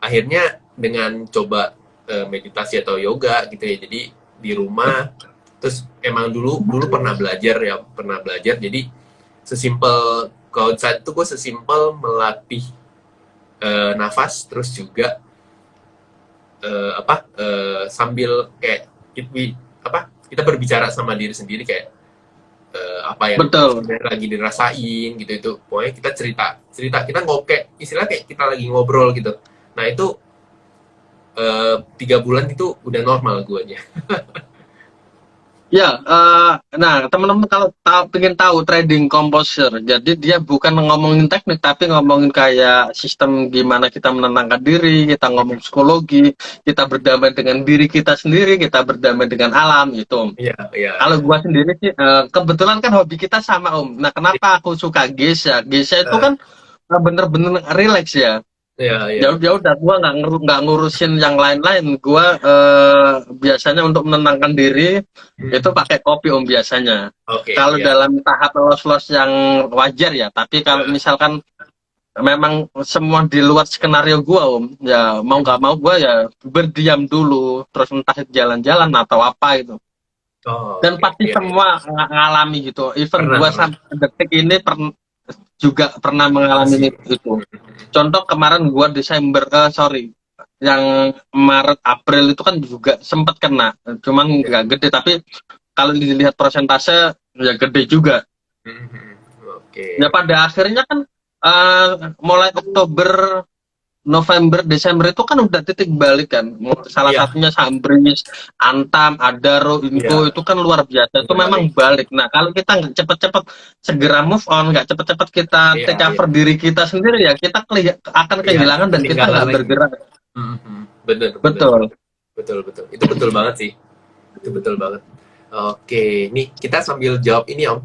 akhirnya dengan coba meditasi atau yoga gitu ya, jadi di rumah. Terus emang dulu dulu pernah belajar, jadi sesimpel kalau saat itu gue sesimpel melatih nafas, terus juga sambil kayak kita berbicara sama diri sendiri, kayak apa yang Betul. sebenarnya lagi dirasain gitu. Itu pokoknya kita cerita cerita, kita ngobrol kayak istilah kayak kita lagi ngobrol gitu. Nah itu 3 bulan itu udah normal guanya. Ya, nah teman-teman kalau pengen tahu trading composure, jadi dia bukan ngomongin teknik, tapi ngomongin kayak sistem gimana kita menenangkan diri, kita ngomong psikologi, kita berdamai dengan diri kita sendiri, kita berdamai dengan alam gitu. Iya, iya, Kalau iya. gua sendiri sih, kebetulan kan hobi kita sama Om. Nah, kenapa aku suka Gesha? Gesha itu Eh, kan bener-bener relax ya. iya, iya, Ya ya betul. udah, gua nggak ngurusin yang lain-lain. Gua biasanya untuk menenangkan diri itu Hmm. pakai kopi Om biasanya. Oke, Kalau iya. dalam tahap los-los yang wajar ya, tapi kalau Eh, misalkan memang semua di luar skenario gua Om, ya mau nggak mau gua ya berdiam dulu, terus entah jalan-jalan atau apa itu. oh, Dan oke, pasti iya, iya. semua ngalami gitu. Even Pernah, gua pernah. sampai detik ini juga pernah mengalami Masih. itu. Contoh kemarin gua Desember, sorry, yang Maret April itu kan juga sempat kena, cuman Iya. nggak gede, tapi kalau dilihat persentase ya gede juga. Mhm. Oke, Ya oke. pada akhirnya kan mulai Oktober, November, Desember itu kan udah titik balik kan. Salah Iya, satunya Sambris, Antam, Adaro, Inco iya. itu kan luar biasa. Itu Udah memang balik. balik. Nah kalau kita nggak cepet-cepet segera move on, nggak cepet-cepet kita Iya, take iya. cover diri kita sendiri ya, kita akan Iya, kehilangan dan kita ketinggalan nggak lagi. bergerak. Mhm. Bener, bener, Betul. bener. Betul, betul. Itu betul banget sih. Itu betul banget. Oke, nih kita sambil jawab ini Om,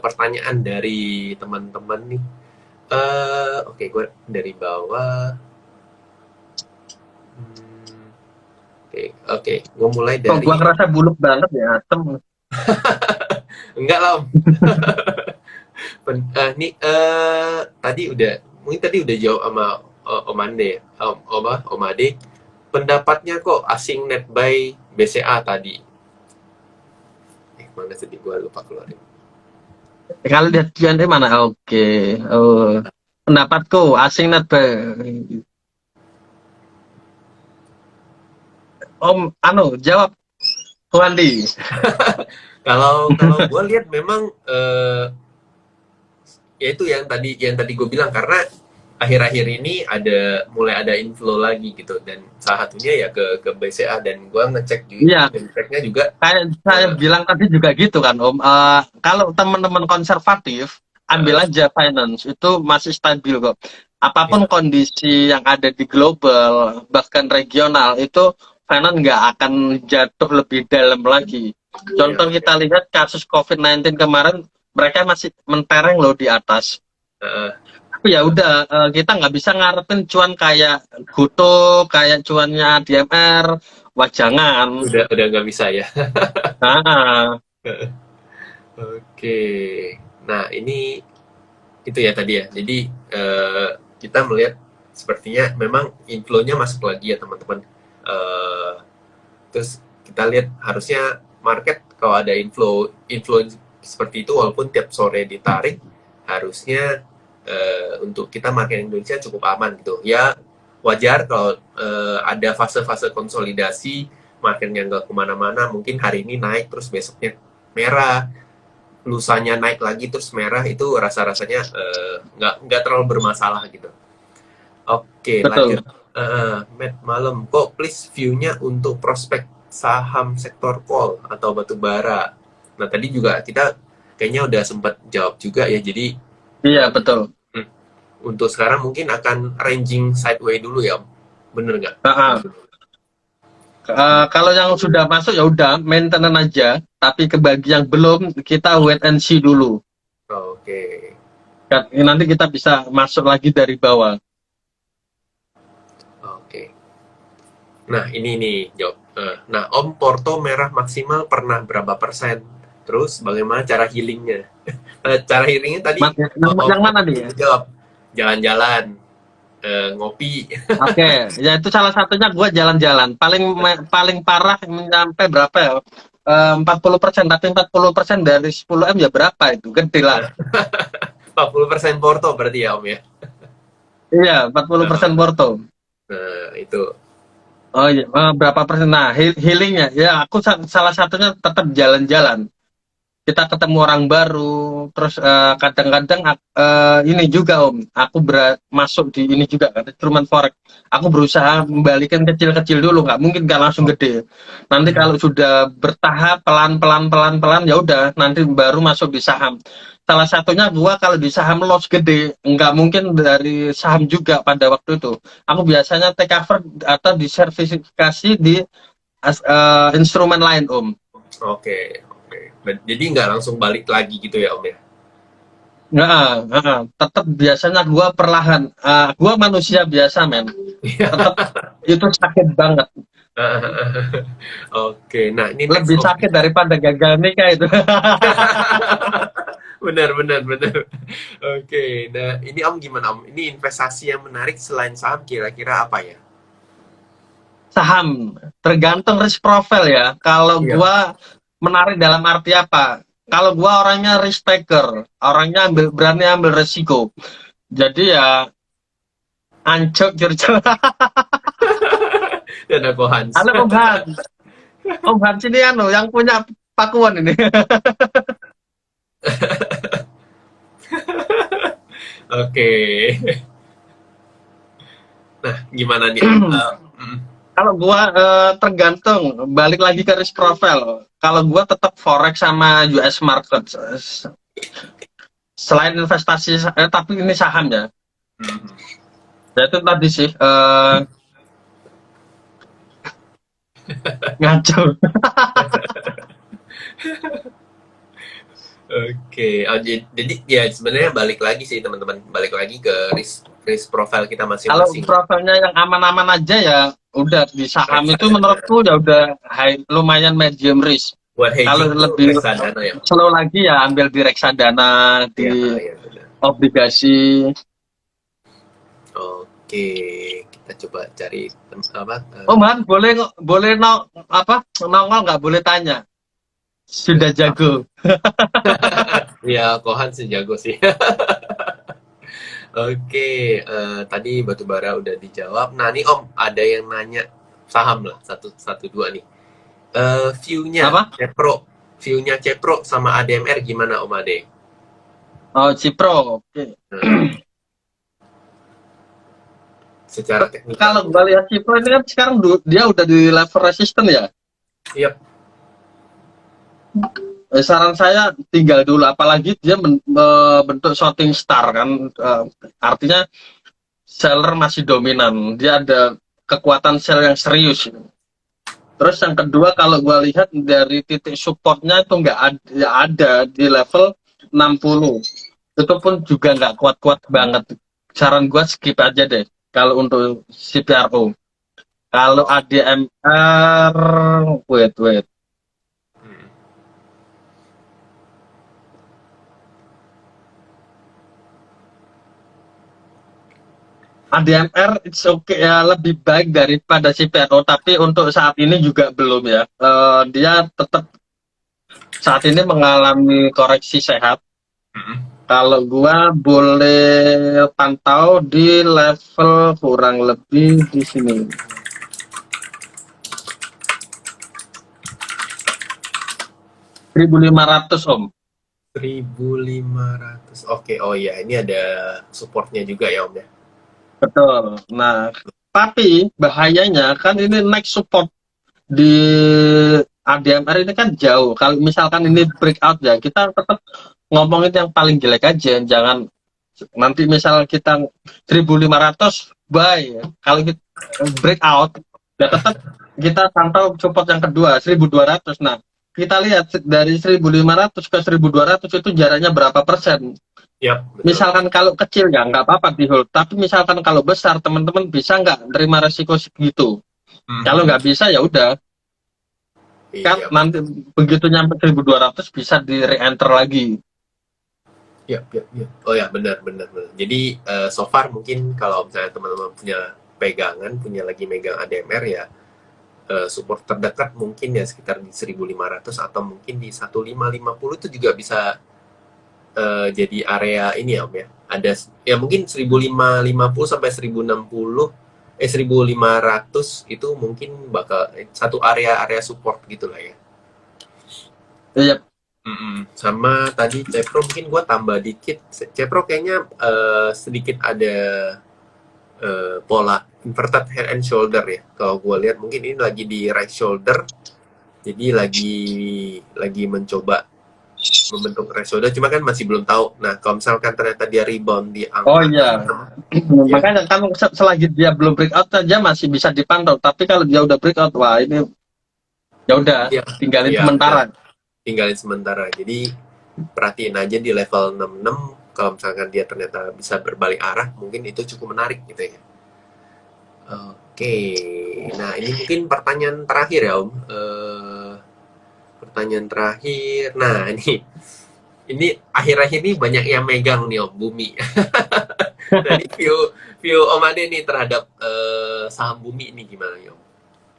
pertanyaan dari teman-teman nih. Oke, gue dari bawah. Hmm, oke, oke. Gue mulai Kok gua dari ngerasa buluk banget ya, Atem. enggak lah Om. Nih tadi udah, mungkin tadi udah jawab sama Om Ande ya. Om Ade. Pendapatnya kok asing net by BCA tadi. Mana sedih gue lupa keluarin. Kalau lihat Q&A mana? Oke. Oh. Pendapatku asing net Om, jawab Wandi. Kalau kalau gue lihat memang ya itu yang tadi gue bilang, karena akhir-akhir ini mulai ada inflow lagi gitu, dan salah satunya ya ke BCA, dan gue ngecek juga, Iya, dan ceknya juga kayak saya eh, bilang tadi juga gitu kan Om. Kalau teman-teman konservatif, ambil eh, aja finance itu masih stabil kok. Apapun ya, kondisi yang ada di global bahkan regional itu finance nggak akan jatuh lebih dalam lagi. ya, Contoh kita lihat kasus COVID-19 kemarin, mereka masih mentereng loh di atas. eh, Tapi ya udah, kita nggak bisa ngarepin cuan kayak Goto, kayak cuannya DMR. Wah jangan. udah nggak bisa ya. Nah, Oke, nah ini itu ya tadi ya. Jadi kita melihat sepertinya memang inflow-nya masuk lagi ya teman-teman. Eh, Terus kita lihat harusnya market kalau ada inflow inflow seperti itu, walaupun tiap sore ditarik, harusnya untuk kita market Indonesia cukup aman gitu. Ya wajar kalau ada fase-fase konsolidasi, marketnya nggak kemana-mana, mungkin hari ini naik terus besoknya merah, lusanya naik lagi terus merah, itu rasa-rasanya nggak terlalu bermasalah gitu. Oke, lanjut. betul. Matt Malam, kok please view-nya untuk prospek saham sektor coal atau batu bara. Nah, tadi juga kita kayaknya udah sempat jawab juga ya. Jadi Iya, untuk betul. untuk sekarang mungkin akan ranging sideway dulu ya, Om. Bener nggak? Heeh. Kalau yang sudah masuk ya udah maintenance aja, tapi ke bagi yang belum kita wait and see dulu. Oke, Nanti kita bisa masuk lagi dari bawah. oke. Nah, ini nih, jawab. Nah, Om, Porto merah maksimal pernah berapa persen? Terus bagaimana cara healingnya? Cara healingnya tadi Yang Om mana nih ya? itu jawab, jalan-jalan. ngopi. Oke, ya itu salah satunya gua jalan-jalan. Paling parah sampai berapa ya? 40%, tapi 40% dari 10 M ya berapa itu? Gede lah. 40% Porto berarti ya Om ya. Iya, 40% Nah, Porto. itu. Oh iya, berapa persen? Nah, healingnya, ya aku salah satunya tetap jalan-jalan. Kita ketemu orang baru, terus kadang-kadang ini juga Om, aku masuk di ini juga kan, instrumen forex. Aku berusaha membalikan kecil-kecil dulu, nggak mungkin nggak langsung gede. Nanti kalau sudah bertahap pelan-pelan pelan-pelan ya udah, nanti baru masuk di saham. Salah satunya gua kalau di saham loss gede, nggak mungkin dari saham juga pada waktu itu. Aku biasanya take cover atau disertifikasi di instrumen lain Om. Oke, oke. Jadi nggak langsung balik lagi gitu ya Om ya. Heeh, heeh. Tetep biasanya gua perlahan. Gua manusia biasa, men. Tetep itu sakit banget. Oke, nah ini next Lebih Om. sakit daripada gagal nikah itu. Benar, benar, benar. Oke, nah ini Om gimana Om? Ini investasi yang menarik selain saham kira-kira apa ya? Saham, tergantung risk profile ya. Kalau Iya. gua menarik dalam arti apa? Kalau gua orangnya risk taker, orangnya berani ambil resiko. Jadi ya ancur curcol. Dan aku Hans. Halo Om Hans. Om Hans ini anu yang punya pakuan ini. Oke. Nah, gimana nih Om? Kalau gua tergantung balik lagi ke risk profile. Kalau gua tetap forex sama US market. Selain investasi, tapi ini saham ya. Ya itu tadi sih ngaco. Oke, oh, jadi ya sebenarnya balik lagi sih teman-teman, balik lagi ke risk risk profile kita Kalau masing-masing. profilnya yang aman-aman aja ya, udah di saham itu Reksadana. menurutku ya udah lumayan medium risk. Buat Kalau hedging tuh lebih reksadana ya. slow lagi ya ambil di reksadana, Iya, di iya benar. obligasi. Oke, kita coba cari apa? Om Han, boleh apa nongol nggak boleh tanya. Sudah jago. Ya, Kohan sih jago sih. Oke, tadi batubara udah dijawab. Nah, nih Om, ada yang nanya saham lah, satu satu dua nih. View-nya Apa? Cepro, view-nya Cepro sama ADMR gimana Om Ade? Oh, Cipro. Oke. Nah, secara teknikal. Kalau gue lihat Cipro ini kan sekarang dia udah di level resisten ya. Yap. Saran saya tinggal dulu, apalagi dia bentuk shooting star kan. Artinya seller masih dominan. Dia ada kekuatan sell yang serius. Terus yang kedua kalau gue lihat dari titik supportnya itu nggak ada di level 60. Itu pun juga nggak kuat-kuat banget. Saran gue skip aja deh kalau untuk CPRO. Kalau Oh, ADMR, wait. hmm. ADMR it's okay ya, lebih baik daripada CPRO, tapi untuk saat ini juga belum ya. Dia tetap saat ini mengalami koreksi sehat. Hmm. Kalau gua boleh pantau di level kurang lebih di sini. 1.500 Om. 1.500. Oke, oh ya, ini ada supportnya juga ya Om ya. Betul. Nah, tapi bahayanya kan ini naik support di ADMR ini kan jauh. Kalau misalkan ini breakout ya, kita tetap ngomongin yang paling jelek aja. Jangan nanti misal kita 1.500 buy. Kalau kita breakout, ya tetap kita pantau support yang kedua 1.200. Nah, kita lihat dari 1.500 ke 1.200 itu jaraknya berapa persen. Yap, betul. Misalkan kalau kecil ya nggak apa-apa di hold, tapi misalkan kalau besar teman-teman bisa nggak terima resiko segitu. Kalau Mhm. nggak bisa ya udah, kan Iya, nanti begitu nyampe 1.200 bisa di re-enter lagi. Ya, ya, ya. Oh ya, benar, benar, benar. Jadi so far mungkin kalau misalnya teman-teman punya pegangan, punya lagi megang ADMR ya, support terdekat mungkin ya sekitar di 1.500 atau mungkin di 1.550 itu juga bisa jadi area ini ya Om ya. Ada ya mungkin 1.550 sampai 1.060 1.500 itu mungkin bakal satu area-area support gitulah ya. Iya. Sama tadi Cepro mungkin gua tambah dikit. Cepro kayaknya sedikit ada pola inverted head and shoulder ya. Kalau gue lihat mungkin ini lagi di right shoulder, jadi lagi mencoba membentuk right shoulder, cuma kan masih belum tahu. Nah, kalau misalkan ternyata dia rebound di Oh angka iya. 6, ya, Makanya kan selagi dia belum breakout saja masih bisa dipantau. Tapi kalau dia udah breakout, wah ini ya udah ya, tinggalin ya benar. sementara. Tinggalin sementara. Jadi perhatiin aja di level 66 kalau misalkan dia ternyata bisa berbalik arah, mungkin itu cukup menarik gitu ya. Oke, nah ini mungkin pertanyaan terakhir ya Om. Pertanyaan terakhir. Nah, ini akhir-akhir ini banyak yang megang nih Om Bumi. Nah, ini view view Om Ade nih terhadap saham Bumi ini gimana nih Om?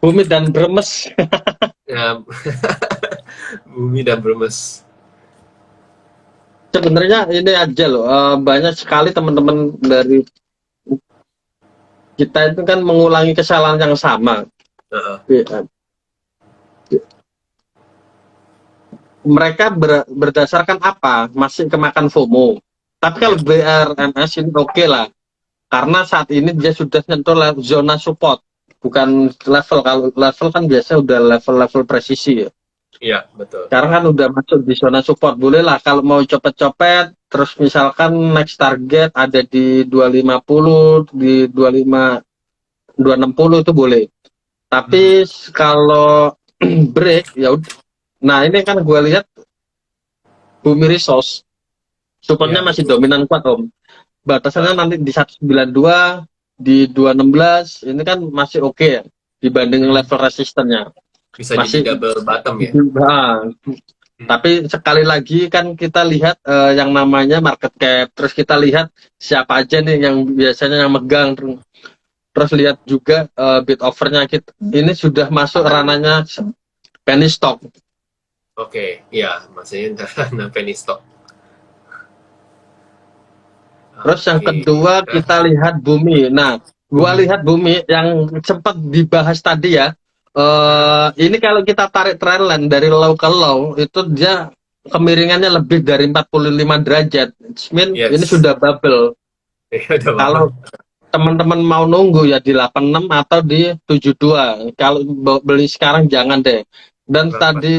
Bumi dan Bremes. Ya, Bumi dan Bremes. Sebenarnya ini aja loh, banyak sekali teman-teman dari kita itu kan mengulangi kesalahan yang sama. Heeh. Mereka berdasarkan apa? Masih kemakan FOMO. Tapi kalau Ya, BRMS ini oke lah. Karena saat ini dia sudah nyentuh zona support. Bukan level. Kalau level kan biasa udah level-level presisi ya. iya betul. Sekarang kan udah masuk di zona support. Boleh lah kalau mau copet-copet, terus misalkan next target ada di 250, di 25, 260 itu boleh. Mhm. Tapi kalau break ya udah. Nah, ini kan gue lihat Bumi Resource supportnya Iya masih betul. dominan kuat Om. Batasannya Heeh. nanti di 192, di 216, ini kan masih oke ya dibanding Mhm. level resistennya. Bisa jadi Masih double bottom ya. nah, Mhm. tapi sekali lagi kan kita lihat yang namanya market cap, terus kita lihat siapa aja nih yang biasanya yang megang, terus lihat juga bid offernya kita. Ini sudah masuk ranahnya penny stock. Oke, iya maksudnya penny stock. Terus yang Oke. kedua Nah, kita lihat Bumi. Nah, gua Bumi. lihat Bumi yang sempat dibahas tadi ya. Mhm. Ini kalau kita tarik trendline dari low ke low itu dia kemiringannya lebih dari 45 derajat. It mean ini Yes. sudah bubble. Ya udah paham. Kalau teman-teman mau nunggu ya di 86 atau di 72. Kalau beli sekarang jangan deh. Dan Rapat. tadi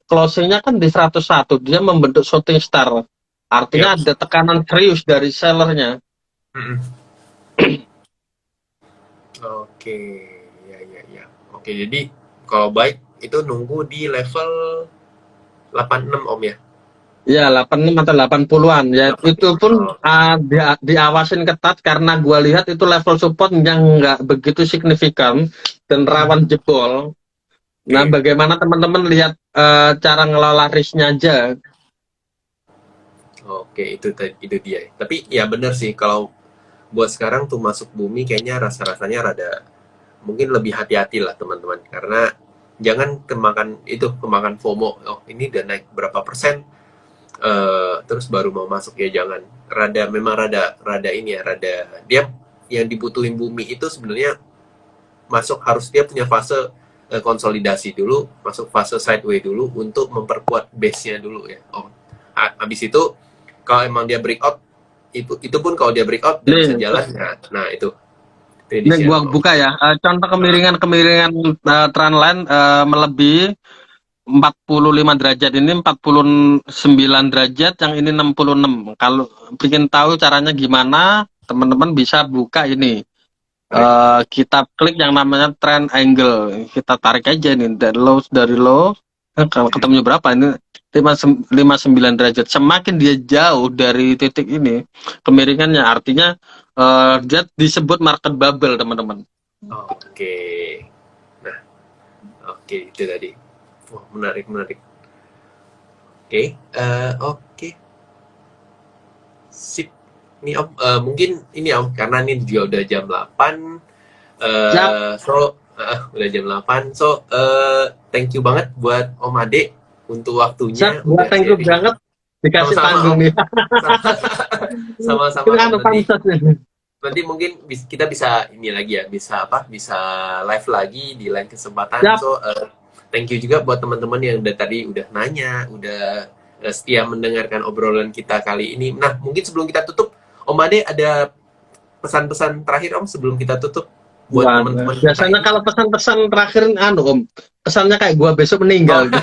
closingnya kan di 101, dia membentuk shooting star. Artinya Yap. ada tekanan serius dari sellernya. Mhm. Oke, ya ya ya. Oke, jadi kalau baik itu nunggu di level 86 Om ya. Ya, 86 atau 80-an. Ya, itu 86. pun Oh, diawasin ketat karena gua lihat itu level support yang nggak begitu signifikan dan rawan mhm. jebol. Nah, Oke. bagaimana teman-teman lihat cara ngelola risknya aja? Oke, itu dia. Tapi ya benar sih kalau buat sekarang tuh masuk Bumi kayaknya rasa-rasanya rada mungkin lebih hati-hati lah teman-teman karena jangan kemakan FOMO. Oh, ini udah naik berapa persen terus baru mau masuk ya jangan. Memang rada rada ini ya, rada dia yang dibutuhin Bumi itu sebenarnya harus dia punya fase konsolidasi dulu, masuk fase sideways dulu untuk memperkuat base-nya dulu ya. Oh, habis itu kalau emang dia breakout itu pun kalau dia breakout dan bisa Nih, jalan nah itu ini prediksi gua yang mau. buka ya. Contoh Nah, kemiringan-kemiringan trendline melebihi 45 derajat, ini 49 derajat, yang ini 66. Kalau ingin tahu caranya gimana, teman-teman bisa buka ini. baik. Kita klik yang namanya trend angle, kita tarik aja nih dari low kalau Hmm. ketemunya berapa ini 59 derajat. Semakin dia jauh dari titik ini kemiringannya, artinya dia disebut market bubble teman-teman. Oke. Nah, oke itu tadi. Wah, menarik menarik. Oke, oke. Sip. Nih Om, mungkin ini Om, karena ini juga udah jam 8. Siap, Udah jam 8. So, thank you banget buat Om Ade untuk siap. waktunya Gua udah thank you sharing. banget dikasih Sama-sama panggung Om. nih. Sama-sama Itu kan Om. Nanti pantas nih. nanti mungkin kita bisa ini lagi ya, bisa apa? Bisa live lagi di lain kesempatan. Siap. So, thank you juga buat teman-teman yang tadi udah nanya, udah setia mendengarkan obrolan kita kali ini. Nah, mungkin sebelum kita tutup, Om Ade ada pesan-pesan terakhir Om sebelum kita tutup buat Wah, teman-teman kita biasanya ini. kalau pesan-pesan terakhir anu Om, kesannya kayak gua besok meninggal. Oh,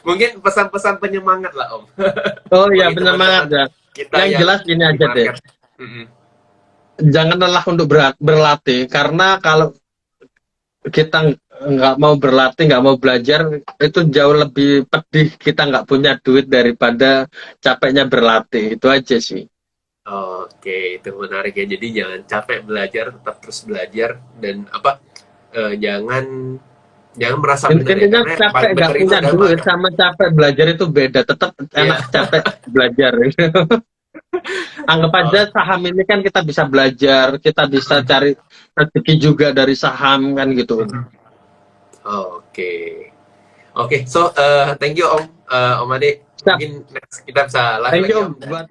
mungkin pesan-pesan penyemangat lah Om Oh iya, bagi penyemangat teman-teman ya. kita Yang yang jelas gini di aja deh. market. Mm-mm. Jangan lelah untuk berlatih, karena kalau kita nggak mau berlatih, nggak mau belajar, itu jauh lebih pedih kita nggak punya duit daripada capeknya berlatih. Itu aja sih. Oke, itu menarik ya. Jadi jangan capek belajar, tetap terus belajar dan apa? Jangan jangan merasa benar ya, Intinya karena yang capek paling nggak benar itu punya adalah duit sama capek belajar itu beda. Tetap ya. enak capek belajar. Anggap aja Oh, saham ini kan kita bisa belajar, kita bisa cari rezeki juga dari saham kan gitu. oke. Oke, so thank you Om, Om Ade. Siap. Mungkin next kita bisa live Thank lagi you Om. Om buat